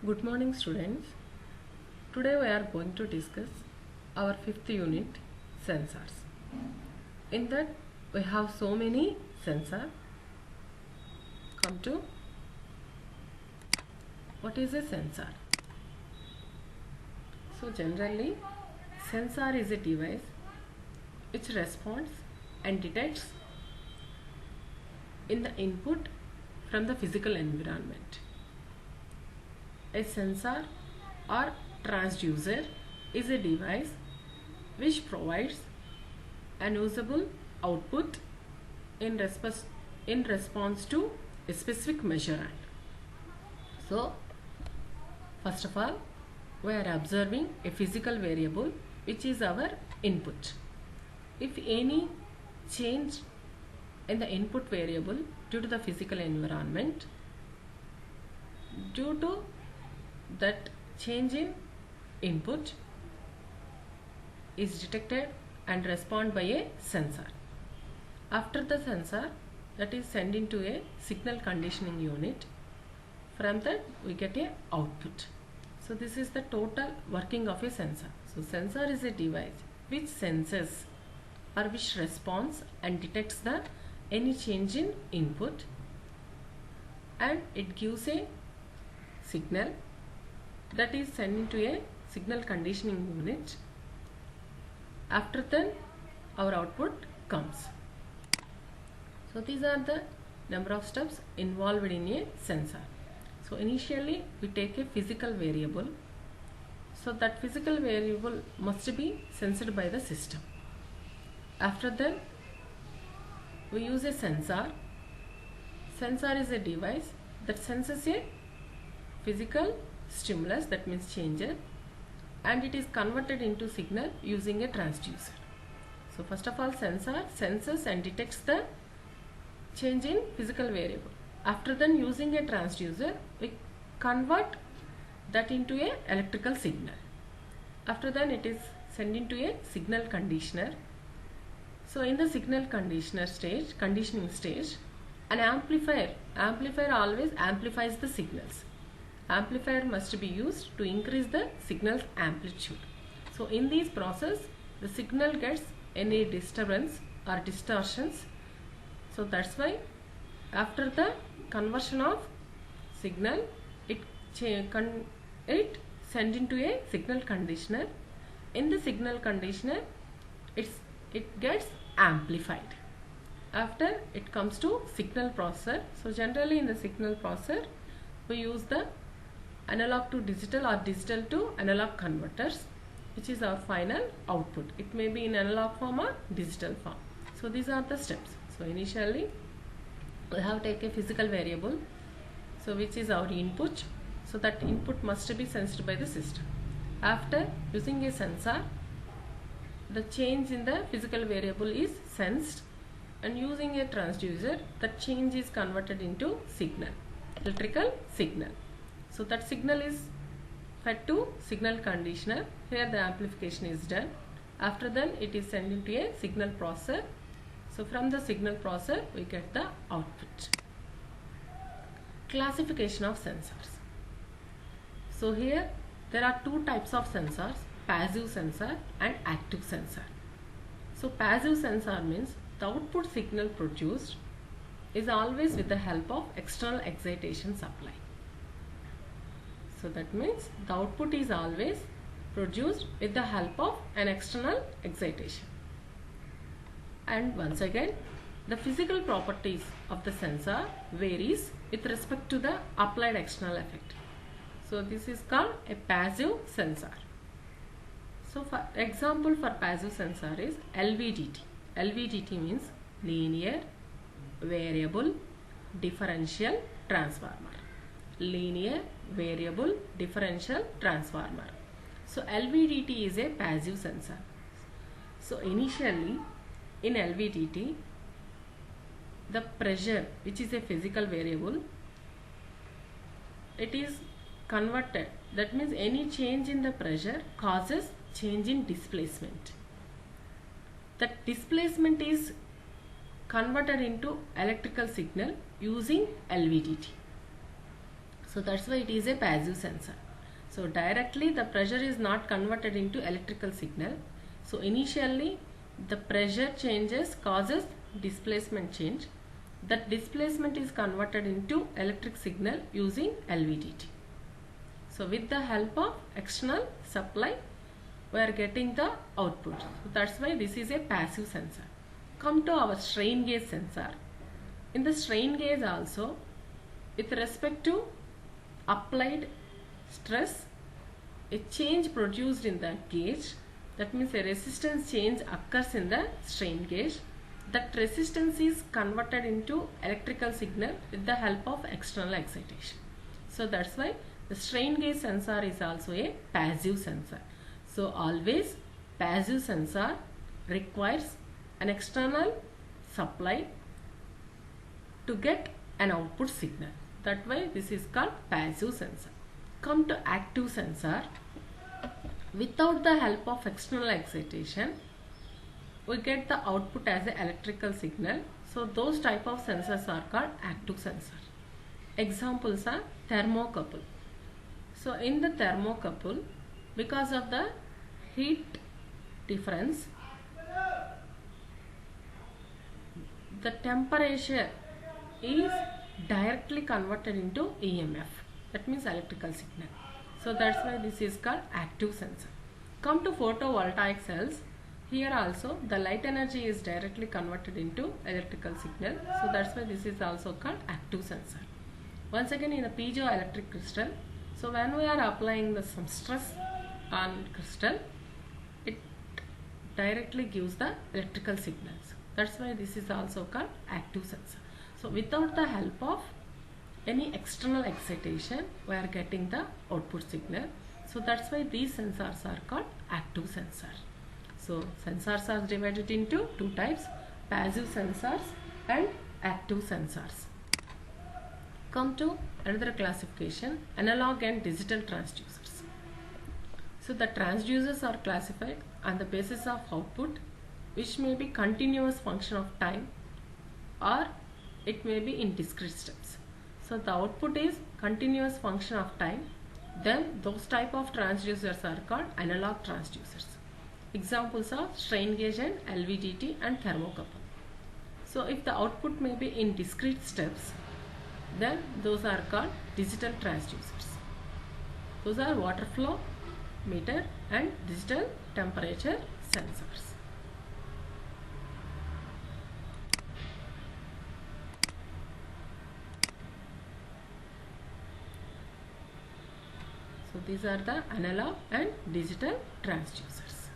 Good morning, students. Today we are going to discuss our fifth unit, sensors. In that we have so many sensors. Come to what is a sensor? So generally, sensor is a device which responds and detects in the input from the physical environment. A sensor or transducer is a device which provides an usable output in response to a specific measurement. So, first of all, we are observing a physical variable which is our input. If any change in the input variable due to the physical environment, due to that change in input is detected and respond by a sensor. After the sensor, that is sent into a signal conditioning unit. From that we get a output. So this is the total working of a sensor. So sensor is a device which senses or which responds and detects the any change in input, and it gives a signal that is sent into a signal conditioning unit. After that our output comes. So these are the number of steps involved in a sensor. So initially we take a physical variable. So that physical variable must be sensed by the system. After that we use a sensor. Sensor is a device that senses a physical stimulus, that means changer, and it is converted into signal using a transducer. So first of all, sensor senses and detects the change in physical variable. After then, using a transducer, we convert that into a electrical signal. After then it is sent into a signal conditioner. So in the signal conditioning stage, an amplifier always amplifies the signals. Amplifier must be used to increase the signal's amplitude. So in this process, the signal gets any disturbance or distortions. So that's why after the conversion of signal, it sent into a signal conditioner. In the signal conditioner, it gets amplified. After it comes to signal processor. So generally in the signal processor, we use the analog to digital or digital to analog converters, which is our final output. It may be in analog form or digital form. So these are the steps. So initially we have to take a physical variable, so which is our input. So that input must be sensed by the system. After using a sensor, the change in the physical variable is sensed, and using a transducer, that change is converted into signal, electrical signal. So that signal is fed to signal conditioner. Here the amplification is done. After then it is sent into a signal processor. So from the signal processor we get the output. Classification of sensors. So here there are two types of sensors, passive sensor and active sensor. So passive sensor means the output signal produced is always with the help of external excitation supply. So that means the output is always produced with the help of an external excitation. And once again, the physical properties of the sensor varies with respect to the applied external effect. So this is called a passive sensor. So for example, for passive sensor is LVDT. LVDT means linear variable differential transformer. Linear variable differential transformer. So LVDT is a passive sensor. So initially in LVDT, the pressure, which is a physical variable, it is converted. That means any change in the pressure causes change in displacement. That displacement is converted into electrical signal using LVDT. So that's why it is a passive sensor. So directly the pressure is not converted into electrical signal. So initially the pressure changes causes displacement change. That displacement is converted into electric signal using LVDT. So with the help of external supply we are getting the output. So that's why this is a passive sensor. Come to our strain gauge sensor. In the strain gauge also, with respect to applied stress, a change produced in the gauge, that means a resistance change occurs in the strain gauge. That resistance is converted into electrical signal with the help of external excitation. So that's why the strain gauge sensor is also a passive sensor. So always passive sensor requires an external supply to get an output signal. That way this is called passive sensor. Come to active sensor. Without the help of external excitation, we get the output as an electrical signal. So those type of sensors are called active sensor. Examples are thermocouple. So in the thermocouple, because of the heat difference, the temperature is directly converted into EMF. That means electrical signal. So that's why this is called active sensor. Come to photovoltaic cells. Here also the light energy is directly converted into electrical signal. So that's why this is also called active sensor. Once again in a piezoelectric crystal, so when we are applying some stress on crystal, it directly gives the electrical signals. That's why this is also called active sensor. So without the help of any external excitation, we are getting the output signal. So that's why these sensors are called active sensor. So sensors are divided into two types, passive sensors and active sensors. Come to another classification, analog and digital transducers. So the transducers are classified on the basis of output, which may be continuous function of time or it may be in discrete steps. So the output is continuous function of time, then those type of transducers are called analog transducers. Examples are strain gauge and LVDT and thermocouple. So if the output may be in discrete steps, then those are called digital transducers. Those are water flow meter and digital temperature sensors. So these are the analog and digital transducers.